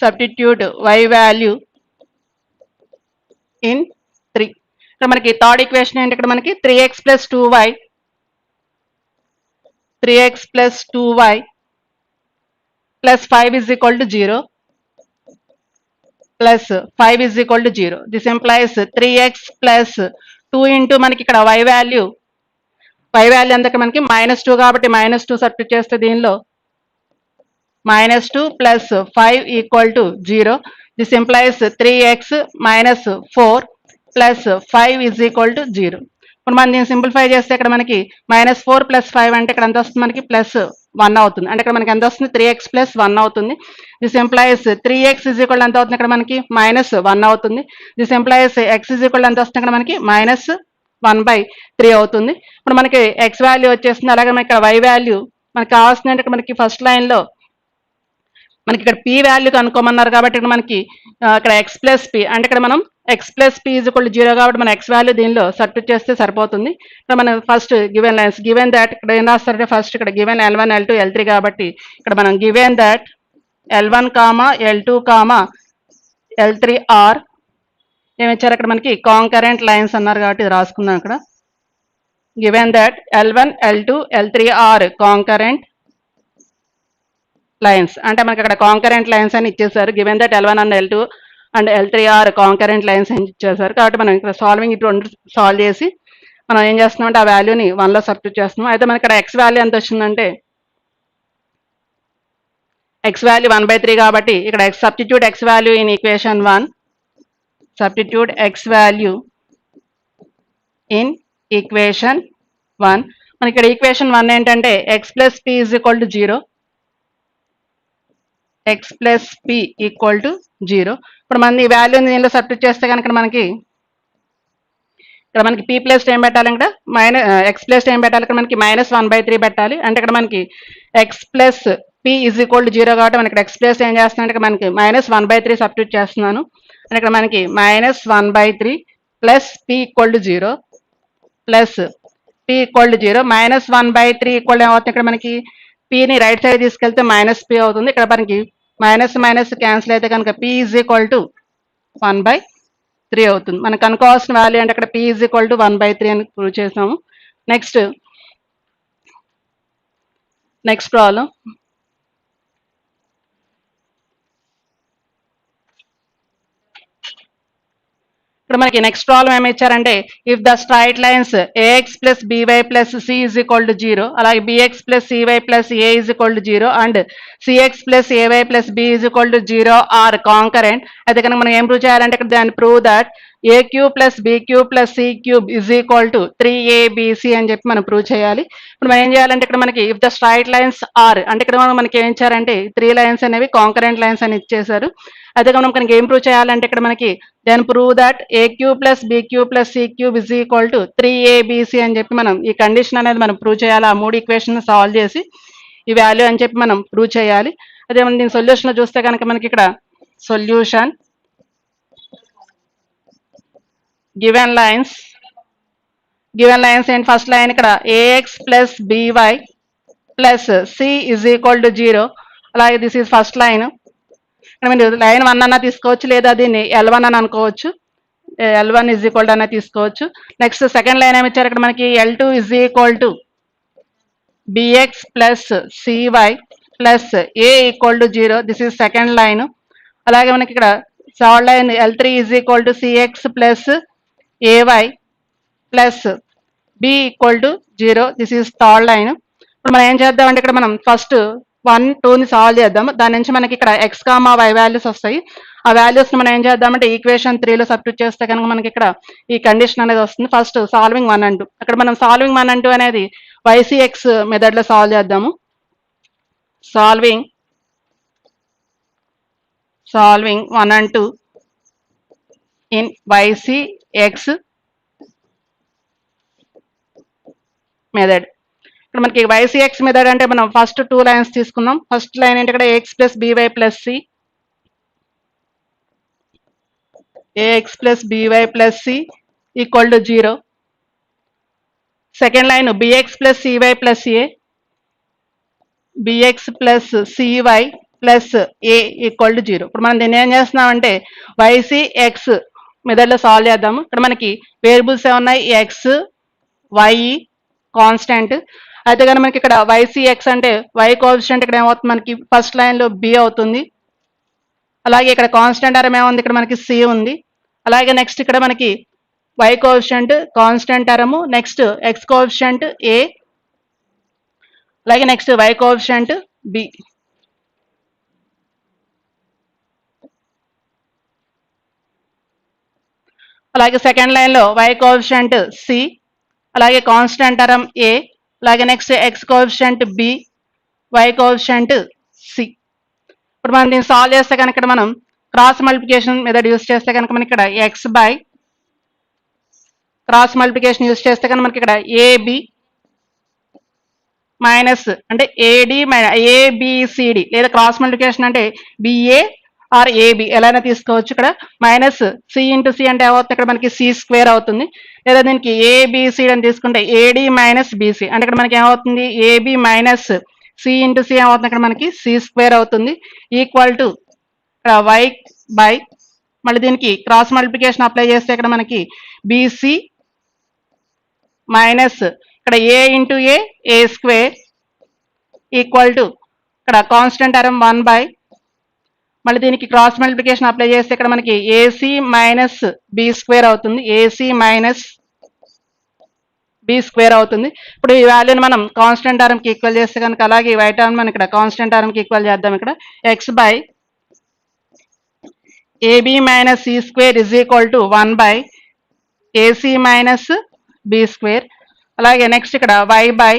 substitute y value in 3 ఇక్కడ మనకి థర్డ్ ఈక్వేషన్ ఏంటి ఇక్కడ మనకి 3x + 2y + 5 = 0 + 5 = 0. This implies 3x + 2 into మనకి ఇక్కడ y వాల్యూ ఎంత మనకి -2 కాబట్టి -2 సబ్స్టిట్యూట్ చేస్తే దీనిలో -2 + 5 = 0. This implies 3x - 4 + 5 = 0. ఇప్పుడు మనం దీన్ని సింప్లిఫై చేస్తే ఇక్కడ మనకి -4 + 5 అంటే ఇక్కడ ఎంత వస్తుంది మనకి +1 అవుతుంది. అంటే ఇక్కడ మనకి ఎంత వస్తుంది 3x + 1 అవుతుంది. దిస్ ఇంప్లైస్ 3x = ఎంత అవుతుంది ఇక్కడ మనకి -1 అవుతుంది. దిస్ ఇంప్లైస్ x ఎంత వస్తుంది ఇక్కడ మనకి -1/3 అవుతుంది. ఇప్పుడు మనకి x వాల్యూ వచ్చేస్తుంది. అలాగే మనకి ఇక్కడ y వాల్యూ మనకి కావాల్సింది అంటే ఇక్కడ మనకి ఫస్ట్ లైన్ లో మనకి ఇక్కడ p వాల్యూ కనుక్కోమన్నారు కాబట్టి ఇక్కడ మనకి ఇక్కడ x + p అంటే ఇక్కడ మనం x + p = 0 కాబట్టి మనం x వాల్యూ దీనిలో సబ్స్టిట్యూట్ చేస్తే సరిపోతుంది. ఇక్కడ మనం first given lines given that ఇక్కడ ఏం రాస్తారంటే ఫస్ట్ ఇక్కడ గివెన్ L1 L2 L3 కాబట్టి ఇక్కడ మనం given that L1, L2, L3 are ఏమిచ్చారు అక్కడ మనకి కాంకరెంట్ లైన్స్ అన్నారు కాబట్టి ఇది రాసుకుందాం. ఇక్కడ given that L1, L2, L3 are concurrent lines అంటే మనకి అక్కడ కాంకరెంట్ లైన్స్ అని ఇచ్చేసారు. Given that L1 and L2 and L3 are concurrent lines అని ఇచ్చేసారు కాబట్టి మనం ఇక్కడ సాల్వింగ్ ఇటు సాల్వ్ చేసి మనం ఏం చేస్తున్నామంటే ఆ వాల్యూని 1 లో సబ్స్టిట్యూట్ చేస్తున్నాం. అయితే మనకి ఇక్కడ x వాల్యూ ఎంత వచ్చిందంటే x వాల్యూ 1/3 కాబట్టి ఇక్కడ substitute x value in equation 1 substitute x value in equation 1 మనకి ఇక్కడ ఈక్వేషన్ 1 ఏంటంటే x + p = 0 x + p = 0. ఇప్పుడు మనం ఈ వాల్యూని దీనిలో సబ్స్టిట్యూట్ చేస్తే కనుక మనకి ఇక్కడ మనకి p ప్లస్ ఏం పెట్టాలి ఇక్కడ x ప్లస్ ఏం పెట్టాలి ఇక్కడ మనకి -1/3 పెట్టాలి. అంటే ఇక్కడ మనకి x + p = 0 కాబట్టి మనకి x ప్లస్ ఏం చేస్తున్నాను అంటే మనకి -1/3 సబ్స్టిట్యూట్ చేస్తున్నాను. అంటే ఇక్కడ మనకి -1/3 + p = 0 ప్లస్ p = 0 -1/3 ఏమవుతుంది ఇక్కడ మనకి p ని రైట్ సైడ్ తీసుకెళ్తే -p అవుతుంది. ఇక్కడ మనకి మైనస్ క్యాన్సిల్ అయితే కనుక p = 1/3 అవుతుంది. మనకు కనుక్కోవాల్సిన వాల్యూ అంటే అక్కడ p = 1/3 అని ప్రూవ్ చేసాము. నెక్స్ట్ ప్రాబ్లం ఇక్కడ మనకి నెక్స్ట్ ప్రాబ్లం ఏమి ఇచ్చారంటే if the straight lines ax + by + c = 0 అలాగే bx + cy + a = 0 and cx + ay + b = 0 are concurrent అయితే కనుక మనం ఏం ప్రూవ్ చేయాలంటే ఇక్కడ దాన్ని prove that a³ + b³ + c³ = 3abc అని చెప్పి మనం ప్రూవ్ చేయాలి. ఇప్పుడు మనం ఏం చేయాలంటే ఇక్కడ మనకి if the straight lines are అంటే ఇక్కడ మనకి ఏం ఇచ్చారంటే 3 లైన్స్ అనేవి కాంకరెంట్ లైన్స్ అని ఇచ్చేసారు. అయితే మనకి ఏం ప్రూవ్ చేయాలంటే ఇక్కడ మనకి then prove that a³ + b³ + c³ = 3abc అని చెప్పి మనం ఈ కండిషన్ అనేది మనం ప్రూవ్ చేయాలి. ఆ 3 ఈక్వేషన్ సాల్వ్ చేసి ఈ వాల్యూ అని చెప్పి మనం ప్రూవ్ చేయాలి. అదే మనం దీని సొల్యూషన్ చూస్తే కనుక మనకి ఇక్కడ solution given lines given lines ఏంటి, ఫస్ట్ లైన్ ఇక్కడ a x plus b y plus c is equal to 0. అలాగే దిస్ ఈజ్ ఫస్ట్ లైన్. ఇక్కడ మీరు లైన్ 1 అన్న తీసుకోవచ్చు, లేదా దీన్ని L1 అని అనుకోవచ్చు. L1 ఇజ్ ఈక్వల్ టు అన్న తీసుకోవచ్చు. నెక్స్ట్ సెకండ్ లైన్ ఏమి ఇచ్చారు ఇక్కడ మనకి, L2 is equal to b x plus c y plus a equal to 0. This is second line. అలాగే మనకి ఇక్కడ third line L3 is equal to c x plus a y plus b equal to 0. This is third line. ఇప్పుడు మనం ఏం చేద్దామంటే ఇక్కడ మనం first 1, 2ని సాల్వ్ చేద్దాం. దాని నుంచి మనకి ఇక్కడ ఎక్స్ కామా వై వాల్యూస్ వస్తాయి. ఆ వాల్యూస్ మనం ఏం చేద్దామంటే ఈక్వేషన్ 3లో సబ్స్టిట్యూట్ చేస్తే కనుక మనకి ఇక్కడ ఈ కండిషన్ అనేది వస్తుంది. First solving 1 and 2. అక్కడ మనం సాల్వింగ్ 1 and 2 అనేది YCX మెథడ్ లో సాల్వ్ చేద్దాము. Solving 1 and 2 in YCX method. ఇక్కడ మనకి YCX మెథడ్ అంటే మనం ఫస్ట్ 2 లైన్స్ తీసుకుందాం. ఫస్ట్ లైన్ ఏంటి, ఇక్కడ AX plus BY plus C, AX plus BY plus C equal to 0. Second line BX plus CY plus A, BX plus CY plus A equal to 0. ఇప్పుడు మనం దీన్ని ఏం చేస్తున్నామంటే YCX మెథడ్లో solve చేద్దాము. ఇక్కడ మనకి వేరియబుల్స్ ఏమున్నాయి, ఎక్స్, వై కాన్స్టెంట్. అయితే కానీ మనకి ఇక్కడ YCX అంటే Y కోఎఫిషియంట్ ఇక్కడ ఏమవుతుంది, మనకి ఫస్ట్ లైన్లో B అవుతుంది. అలాగే ఇక్కడ కాన్స్టెంట్ టర్మ్ ఏముంది, ఇక్కడ మనకి C ఉంది. అలాగే నెక్స్ట్ ఇక్కడ మనకి Y coefficient constant term, next X coefficient A, అలాగే నెక్స్ట్ Y కోఎఫిషియంట్ B. అలాగే సెకండ్ లైన్లో Y కోఎఫిషియంట్ C, అలాగే కాన్స్టెంట్ టర్మ్ A, అలాగే next X coefficient B, Y coefficient C. ఇప్పుడు మనం దీన్ని సాల్వ్ చేస్తే కనుక ఇక్కడ మనం క్రాస్ మల్టిప్లికేషన్ మెథడ్ యూస్ చేస్తే కనుక మనకి ఇక్కడ x by cross multiplication use చేస్తే కనుక మనకి ఇక్కడ ఏబి మైనస్ అంటే ఏడి ఏబిసిడి, లేదా క్రాస్ మల్టిప్లికేషన్ అంటే బిఏ ఆర్ ఏబి ఎలా తీసుకోవచ్చు. ఇక్కడ మైనస్ సి ఇంటూ సి అంటే ఏమవుతుంది, ఇక్కడ మనకి సి స్క్వేర్ అవుతుంది. లేదా దీనికి ఏబిసి అని తీసుకుంటే ఏడి మైనస్ బిసి అంటే ఇక్కడ మనకి ఏమవుతుంది, a b minus c into c ఏమవుతుంది, ఇక్కడ మనకి సి స్క్వేర్ అవుతుంది. ఈక్వల్ టు ఇక్కడ వై బై మళ్ళీ దీనికి క్రాస్ మల్టిప్లికేషన్ అప్లై చేస్తే ఇక్కడ మనకి బిసి మైనస్ ఇక్కడ a into a square equal to ఇక్కడ కాన్స్టెంట్ టర్మ్ 1 బై మళ్ళీ దీనికి క్రాస్ మల్టిప్లికేషన్ అప్లై చేస్తే ఇక్కడ మనకి ఏసీ మైనస్ బి స్క్వేర్ అవుతుంది. ఏసీ మైనస్ బి స్క్వేర్ అవుతుంది. ఇప్పుడు ఈ వాల్యూని మనం కాన్స్టెంట్ టర్మ్కి ఈక్వల్ చేస్తే కనుక అలాగే ఈ వై టర్మ్ మనం ఇక్కడ కాన్స్టెంట్ టర్మ్కి ఈక్వల్ చేద్దాం. ఇక్కడ x by a b minus c square is equal to 1 by a c minus b square. అలాగే నెక్స్ట్ ఇక్కడ y by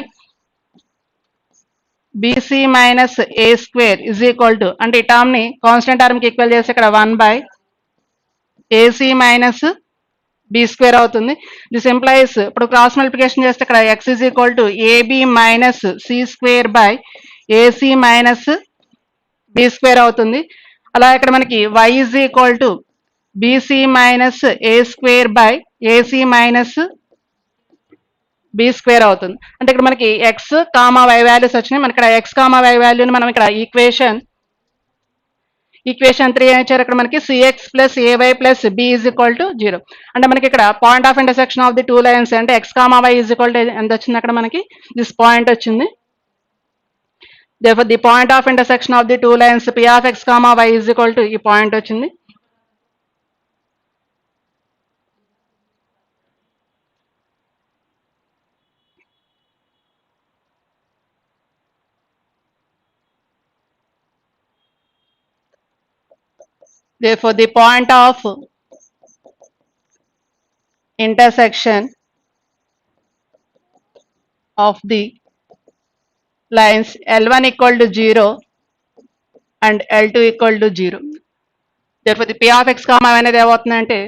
b c minus a square is equal to అంటే ఈ టర్మ్ని కాన్స్టెంట్ టర్మ్కి ఈక్వల్ చేస్తే ఇక్కడ 1 by a c minus b square అవుతుంది. This implies ఇప్పుడు క్రాస్ మల్టిప్లికేషన్ చేస్తే ఇక్కడ x is equal to a b minus c square by a c minus b square అవుతుంది. అలా ఇక్కడ మనకి why is equal to b c minus a square by a c minus b square అవుతుంది. అంటే ఇక్కడ మనకి ఎక్స్ కామా వై వాల్యూస్ వచ్చినాయి. మనకి ఇక్కడ ఎక్స్ కామా వై వాల్యూని మనం ఇక్కడ ఈక్వేషన్ 3 ఏం ఇచ్చారు, ఇక్కడ మనకి c x plus a y plus b is equal to 0. అంటే మనకి ఇక్కడ point of intersection of the two lines అంటే x comma y is equal to ఎంత వచ్చింది, అక్కడ మనకి దిస్ పాయింట్ వచ్చింది. therefore the point of intersection of the two lines p of x comma y is equal to ఈ point వచ్చింది. therefore the point of intersection of the lines L1 equal to 0 and L2 equal to 0. therefore the p of x comma y అనేది ఏమవుతుందంటే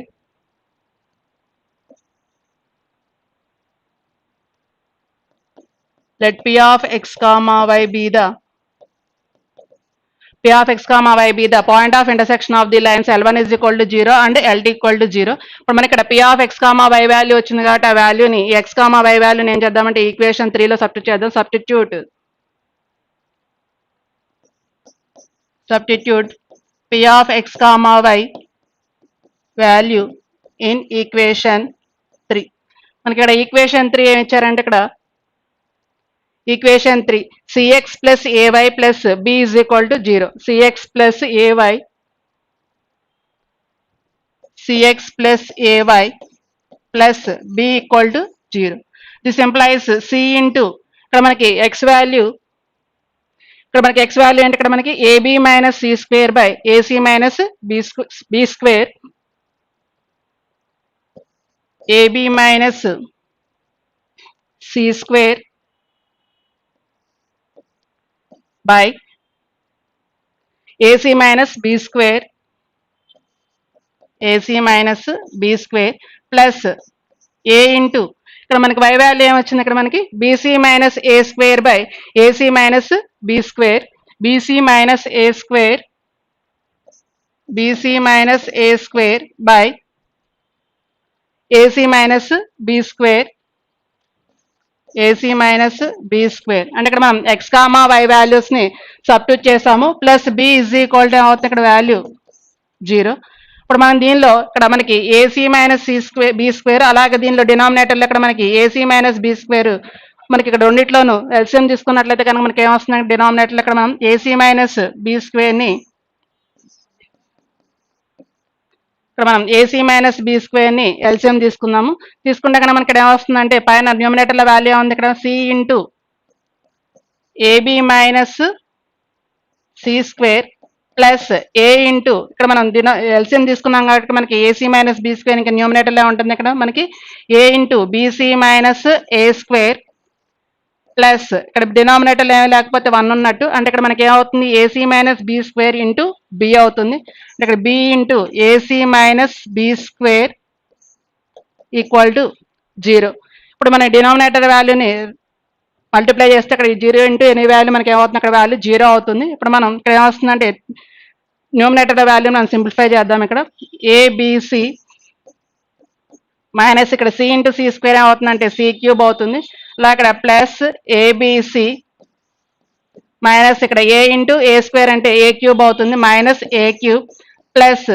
let p of x comma y be the P of x comma y be the point of intersection of the lines L1 is equal to 0 and L2 equal to 0. ఇప్పుడు మనకి ఇక్కడ P of x comma y value వచ్చింది కాబట్టి ఆ వాల్యూని x comma y వాల్యూని ఏం చేద్దామంటే ఈక్వేషన్ 3 లో సబ్స్టిట్యూట్ చేద్దాం. Substitute P of x comma y value in equation 3. మనకి ఇక్కడ ఈక్వేషన్ 3 ఏమి ఇచ్చారంటే ఇక్కడ equation 3 cx plus ay plus b is equal to 0. cx plus ay plus b equal to 0. This implies c into ఇక్కడ మనకి x value అంటే ఇక్కడ మనకి ab minus c square by ac minus b square ab minus c square by AC minus B square plus A into ఇక్కడ మనకి y value ఏమొచ్చింది ఇక్కడ మనకి BC minus A square by AC minus B square BC minus A square by AC minus B square అంటే ఇక్కడ మనం x comma y values ని substitute చేసాము plus b is equal to అవుతుంది ఇక్కడ వాల్యూ 0. ఇప్పుడు మనం దీనిలో ఇక్కడ మనకి AC మైనస్ b స్క్వేర్ అలాగే దీనిలో డినామినేటర్లో ఇక్కడ మనకి AC మైనస్ b స్క్వేర్ మనకి ఇక్కడ రెండిట్లోనూ ఎల్సిఎం తీసుకున్నట్లయితే కనుక మనకి ఏమొస్తుంది డినామినేటర్లో ఇక్కడ మనం AC మైనస్ b స్క్వేర్ ని ఇక్కడ మనం AC మైనస్ b స్క్వేర్ ని ఎల్సిఎం తీసుకుందాము. తీసుకుంటే కనుక మనకి ఇక్కడ ఏమొస్తుందంటే పైన న్యూమినేటర్ల వాల్యూ ఉంది ఇక్కడ c into AB minus c square plus a into ఇక్కడ మనం ఎల్సిఎం తీసుకున్నాం కాబట్టి మనకి AC మైనస్ b స్క్వేర్ ఇంకా న్యూమినేటర్లో ఉంటుంది ఇక్కడ మనకి a into BC minus a square plus ఇక్కడ డినామినేటర్లు ఏమీ లేకపోతే 1 ఉన్నట్టు అంటే ఇక్కడ మనకి ఏమవుతుంది AC minus b square into b అవుతుంది. ఇక్కడ b into AC minus b square equal to 0. ఇప్పుడు మన డినామినేటర్ వాల్యూని మల్టిప్లై చేస్తే ఇక్కడ 0 ఇంటూ ఎనీ వాల్యూ మనకి ఏమవుతుంది అక్కడ వాల్యూ 0 అవుతుంది. ఇప్పుడు మనం ఇక్కడ ఏమొస్తుందంటే న్యూమినేటర్ వాల్యూ మనం సింప్లిఫై చేద్దాం. ఇక్కడ ABC మైనస్ ఇక్కడ c ఇంటూ c స్క్వేర్ ఏమవుతుందంటే c క్యూబ్ అవుతుంది. అలా ఇక్కడ ప్లస్ ABC మైనస్ ఇక్కడ a ఇంటూ a స్క్వేర్ అంటే a క్యూబ్ అవుతుంది minus a cube plus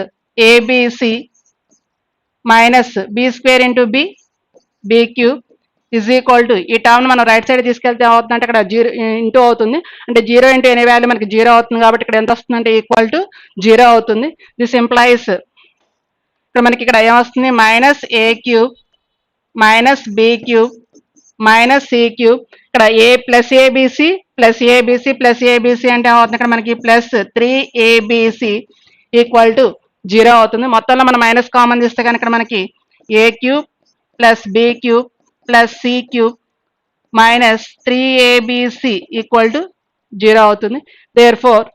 ABC minus b square into b cube is equal to ఈ term మనం రైట్ సైడ్ తీసుకెళ్తే ఏమవుతుందంటే ఇక్కడ 0 ఇంటూ అవుతుంది అంటే 0 ఇంటూ ఎనీ వాల్యూ మనకి 0 అవుతుంది కాబట్టి ఇక్కడ ఎంత వస్తుందంటే ఈక్వల్ టు 0 అవుతుంది. దిస్ ఇంప్లైస్ ఇక్కడ మనకి ఇక్కడ ఏమొస్తుంది minus a cube minus b cube minus c cube ఇక్కడ a ప్లస్ ఏబిసి అంటే ఏమవుతుంది ఇక్కడ మనకి ప్లస్ 3ABC ఈక్వల్ టు 0 అవుతుంది. మొత్తంలో మనం మైనస్ కామన్ తీస్తే కనుక ఇక్కడ మనకి a cube plus b cube plus c cube minus 3ABC equal to 0 అవుతుంది. Therefore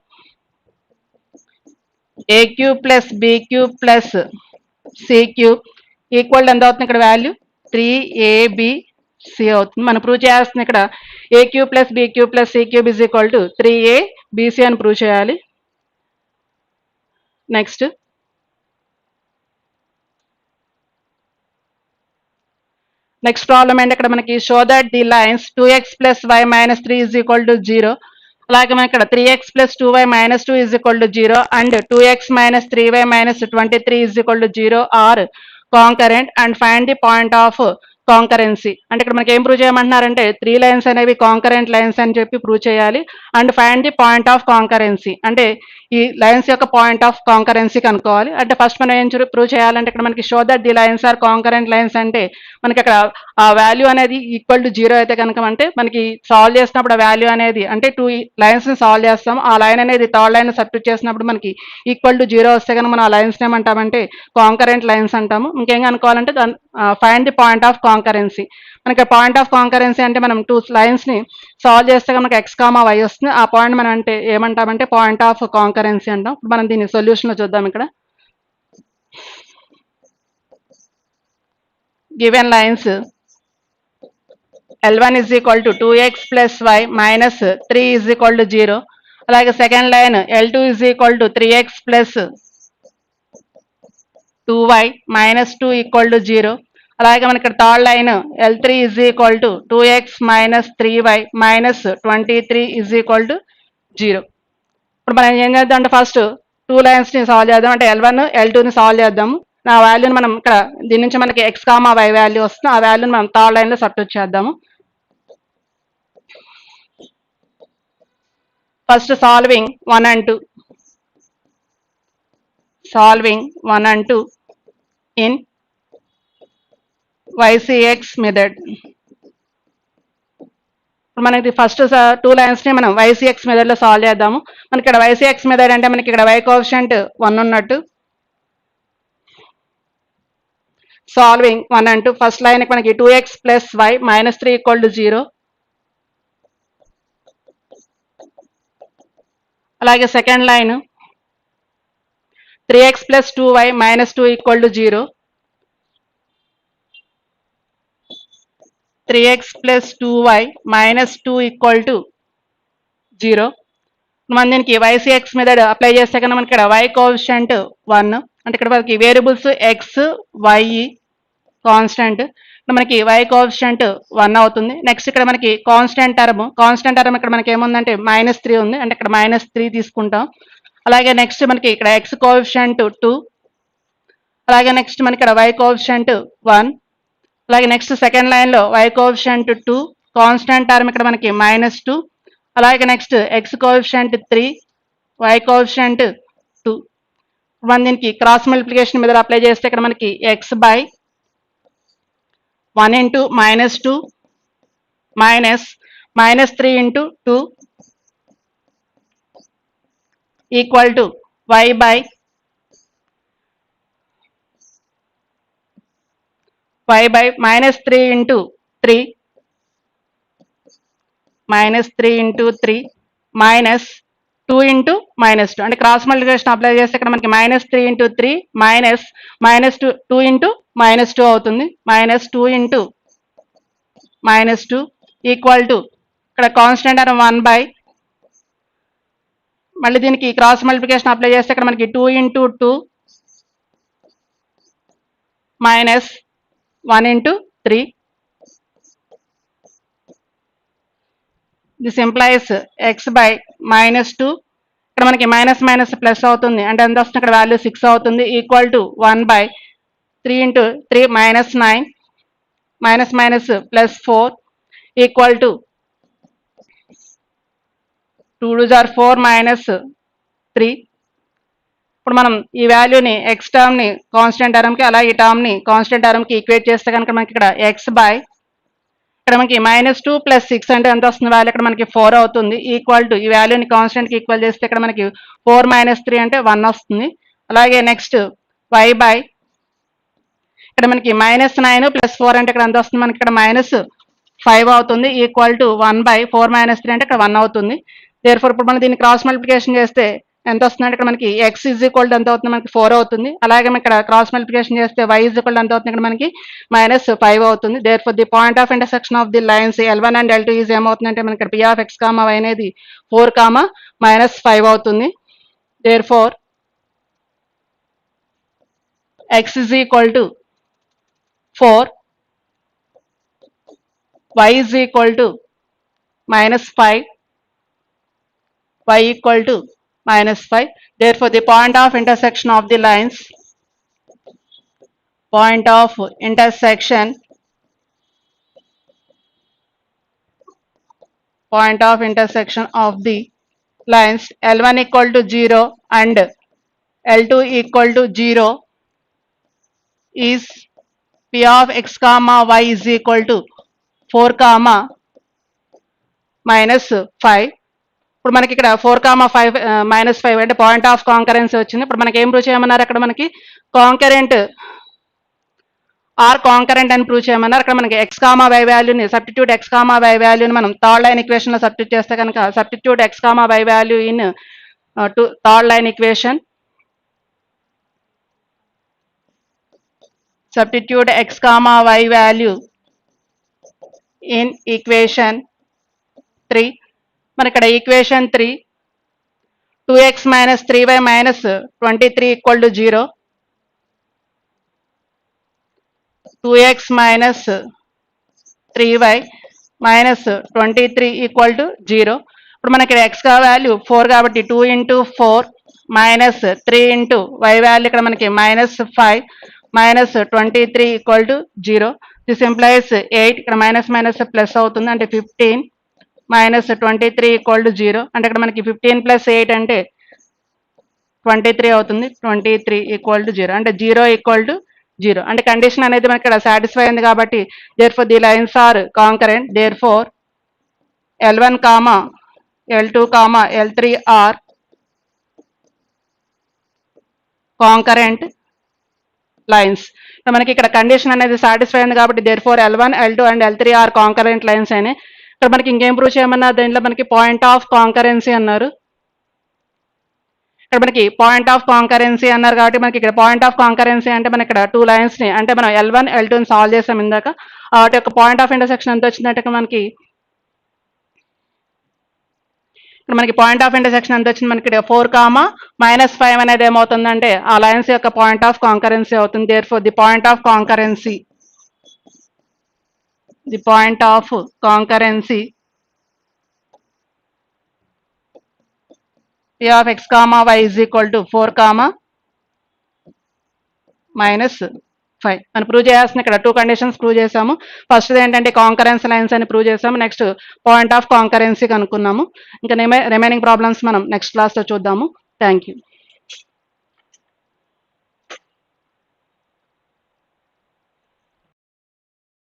a cube plus b cube plus c cube equal ఎంత అవుతుంది ఇక్కడ వాల్యూ 3ABC అవుతుంది. మనం ప్రూవ్ చేయాల్సింది ఇక్కడ a cube plus b cube plus c cube is equal to 3ABC అని prove చేయాలి. నెక్స్ట్ ప్రాబ్లం ఏంటి ఇక్కడ మనకి show that the lines 2x plus y minus 3 is equal to 0 అలాగే మనకి ఇక్కడ 3x plus 2y minus 2 is equal to 0 and 2x minus 3y minus 23 is equal to 0 are concurrent and find the point of concurrency. అంటే ఇక్కడ మనకి ఏం prove చేయమంటున్నారంటే 3 lines అనేవి concurrent lines అని చెప్పి ప్రూవ్ చేయాలి and find the point of concurrency అంటే ఈ లైన్స్ యొక్క పాయింట్ ఆఫ్ కాంకరెన్సీ కనుక్కోవాలి. అంటే ఫస్ట్ మనం ఏం ప్రూవ్ చేయాలంటే ఇక్కడ మనకి show that the lines are concurrent lines అంటే మనకి అక్కడ ఆ వాల్యూ అనేది ఈక్వల్ టు 0 అయితే కనుక అంటే మనకి సాల్వ్ చేసినప్పుడు ఆ వాల్యూ అనేది అంటే 2 లైన్స్ ని సాల్వ్ చేస్తాం ఆ లైన్ అనేది థర్డ్ లైన్ సబ్స్టిట్యూట్ చేసినప్పుడు మనకి ఈక్వల్ టు 0 వస్తే కనుక మనం ఆ లైన్స్ ఏమంటామంటే కాంకరెంట్ లైన్స్ అంటాము. ఇంకేం కనుక్కోవాలంటే find the point of concurrency. మనకి పాయింట్ ఆఫ్ కాంకరెన్సీ అంటే మనం 2 లైన్స్ ని సాల్వ్ చేస్తే మనకి x కామా y వస్తుంది. ఆ పాయింట్ మనం అంటే ఏమంటామంటే పాయింట్ ఆఫ్ కాంకరెన్సీ అంటాం. ఇప్పుడు మనం దీన్ని సొల్యూషన్ లో చూద్దాం. ఇక్కడ given lines L1 is equal to 2x plus y minus 3 is equal to 0 అలాగే second line L2 is equal to 3x plus 2y minus 2 equal to 0. అలాగే మనకి ఇక్కడ third line L3 is equal to 2x minus 3y minus 23 is equal to 0. ఇప్పుడు మనం ఏం చేద్దాం అంటే first 2 లైన్స్ని solve చేద్దాం. అంటే L1 L2ని సాల్వ్ చేద్దాము. ఆ వాల్యూని మనం ఇక్కడ దీని నుంచి మనకి x కామా y వాల్యూ వస్తుంది. ఆ వాల్యూని మనం థర్డ్ లైన్లో సబ్స్టిట్యూట్ చేద్దాము. First solving 1 and 2 in YCX method. మనకి ఫస్ట్ 2 లైన్స్ని మనం YCX మెథడ్లో సాల్వ్ చేద్దాము. మనకి ఇక్కడ YCX మెథడ్ అంటే మనకి ఇక్కడ y కోఎఫిషియంట్ 1 ఉన్నట్టు. సాల్వింగ్ 1 and 2 ఫస్ట్ లైన్కి మనకి 2x plus y minus 3 equal to 0. అలాగే second line 3x plus 2y minus 2 equal to 0. 3x plus 2y minus 2 equal to 0. మనం దీనికి YCX మెథడ్ అప్లై చేస్తే కన్నా మనకి ఇక్కడ y కోఎఫిషియంట్ 1 అంటే ఇక్కడ మనకి వేరియబుల్స్ x y కాన్స్టెంట్, మనకి y కోఎఫిషియంట్ 1 అవుతుంది. నెక్స్ట్ ఇక్కడ మనకి కాన్స్టెంట్ టర్మ్ ఇక్కడ మనకి ఏముందంటే -3 ఉంది, అంటే ఇక్కడ -3 తీసుకుంటాం. అలాగే నెక్స్ట్ మనకి ఇక్కడ x కోఎఫిషియంట్ 2, అలాగే నెక్స్ట్ మనకి ఇక్కడ y కోఎఫిషియంట్ 1, అలాగే నెక్స్ట్ సెకండ్ లైన్లో y కోఎఫిషియంట్ 2, కాన్స్టెంట్ టర్మ్ ఇక్కడ మనకి -2, అలాగే next x coefficient 3, y coefficient 2. మనం దీనికి క్రాస్ మల్టిప్లికేషన్ మీద అప్లై చేస్తే ఇక్కడ మనకి x by 1 into -2 minus -3 into 2 equal to y by -3 into 3 minus 2 into -2 అంటే క్రాస్ మల్టిప్లికేషన్ అప్లై చేస్తే ఇక్కడ మనకి -3 into 3 minus -2 into -2 అవుతుంది. -2 into -2 ఈక్వల్ టు ఇక్కడ కాన్స్టెంట్ అని 1 బై మళ్ళీ దీనికి క్రాస్ మల్టిప్లికేషన్ అప్లై చేస్తే ఇక్కడ మనకి 2 into 2 minus 1 into 3. This implies x by -2 ఇక్కడ మనకి మైనస్ ప్లస్ అవుతుంది, అంటే ఎంత వస్తుంది ఇక్కడ వాల్యూ 6 అవుతుంది. Equal to 1 by 3 into 3 -9 +4 equal to 2 2s are 4 -3. ఇప్పుడు మనం ఈ వాల్యూని ఎక్స్ టర్మ్ని కాన్స్టెంట్ టర్మ్కి అలాగే ఈ టర్మ్ని కాన్స్టెంట్ టర్మ్కి ఈక్వేట్ చేస్తే కనుక మనకి ఇక్కడ ఎక్స్ బై ఇక్కడ మనకి -2 + 6 అంటే ఎంత వస్తుంది వాల్యూ ఇక్కడ మనకి 4 అవుతుంది. ఈక్వల్ టు ఈ వాల్యూని కాన్స్టెంట్కి ఈక్వల్ చేస్తే ఇక్కడ మనకి 4 - 3 అంటే 1 వస్తుంది. అలాగే నెక్స్ట్ y బై ఇక్కడ మనకి -9 + 4 అంటే ఇక్కడ ఎంత వస్తుంది మనకి ఇక్కడ -5 అవుతుంది. ఈక్వల్ టు 1 బై 4 - 3 అంటే ఇక్కడ 1 అవుతుంది. దేర్ఫోర్ ఇప్పుడు మనం దీన్ని క్రాస్ మల్టిప్లికేషన్ చేస్తే ఎంత వస్తుందంటే ఇక్కడ మనకి x ఈజ్ ఈక్వల్ టు ఎంత అవుతుంది మనకి 4 అవుతుంది. అలాగే మనం ఇక్కడ క్రాస్ మల్టిప్లికేషన్ చేస్తే y ఈజ్ ఈక్వల్ టు ఎంత అవుతుంది ఇక్కడ మనకి -5 అవుతుంది. Therefore the point of intersection of the lines L1 and L2 is ఏమవుతుందంటే మనకి ఇక్కడ p of x, y అనేది 4, -5 అవుతుంది. Therefore x is equal to 4, y is equal to -5, y equal to -5. Therefore, the point of intersection of the lines, point of intersection of the lines L1 equal to 0 and L2 equal to 0 is P of x, y is equal to 4, -5. ఇప్పుడు మనకి ఇక్కడ 4, 5 -5 అంటే point of concurrence వచ్చింది. ఇప్పుడు మనకి ఏం prove చేయమన్నారు అక్కడ మనకి కాంకరెంట్ అని ప్రూవ్ చేయమన్నారు. అక్కడ మనకి x, y వాల్యూని సబ్స్టిట్యూట్ x, y వాల్యూని మనం థర్డ్ లైన్ ఈక్వేషన్ లో సబ్స్టిట్యూట్ చేస్తే కనుక substitute x, y value in third line equation, substitute x, y value in equation 3. మన ఇక్కడ equation 3 2x minus 3y minus 23 equal to 0. 2x minus 3y minus 23 equal to 0. ఇప్పుడు మనకి x కా value 4 కాబట్టి 2 into 4 minus 3 into y value ఇక్కడ మనకి -5 minus 23 equal to 0. This implies 8 ఇక్కడ minus minus plus అవుతుంది అంటే 15 minus 23 equal to 0. అంటే ఇక్కడ మనకి 15 plus 8 అంటే 23 అవుతుంది. 23 equal to 0 అంటే 0 equal to 0 అంటే కండిషన్ అనేది మనకి ఇక్కడ సాటిస్ఫై అయింది కాబట్టి therefore the lines are concurrent. Therefore L1, L2, L3 are concurrent lines. So మనకి ఇక్కడ కండిషన్ అనేది సాటిస్ఫై అయింది కాబట్టి therefore L1, L2 and L3 are concurrent lines అని. ఇక్కడ మనకి ఇంకేం ప్రూవ్ చేయమన్నారు, దీంట్లో మనకి పాయింట్ ఆఫ్ కాంకరెన్సీ అన్నారు. ఇక్కడ మనకి పాయింట్ ఆఫ్ కాంకరెన్సీ అన్నారు కాబట్టి మనకి ఇక్కడ పాయింట్ ఆఫ్ కాంకరెన్సీ అంటే మనకి ఇక్కడ 2 లైన్స్ ని అంటే మనం L1, L2 సాల్వ్ చేసాం ఇందాక. వాటి యొక్క పాయింట్ ఆఫ్ ఇంటర్సెక్షన్ ఎంత వచ్చిందంటే మనకి ఇక్కడ మనకి పాయింట్ ఆఫ్ ఇంటర్సెక్షన్ ఎంత వచ్చింది మనకి 4, -5 అనేది ఏమవుతుందంటే ఆ లైన్స్ యొక్క పాయింట్ ఆఫ్ కాంకరెన్సీ అవుతుంది. therefore the point of concurrency P of x, y is equal to 4, -5 అని ప్రూవ్ చేయాల్సిన ఇక్కడ 2 కండిషన్స్ ప్రూవ్ చేసాము. ఫస్ట్ ఏంటంటే కాంకరెన్స్ లైన్స్ అని ప్రూవ్ చేసాము, నెక్స్ట్ పాయింట్ ఆఫ్ కాంకరెన్సీ కనుక్కున్నాము. ఇంకా రిమైనింగ్ ప్రాబ్లమ్స్ మనం నెక్స్ట్ క్లాస్లో చూద్దాము. Thank you.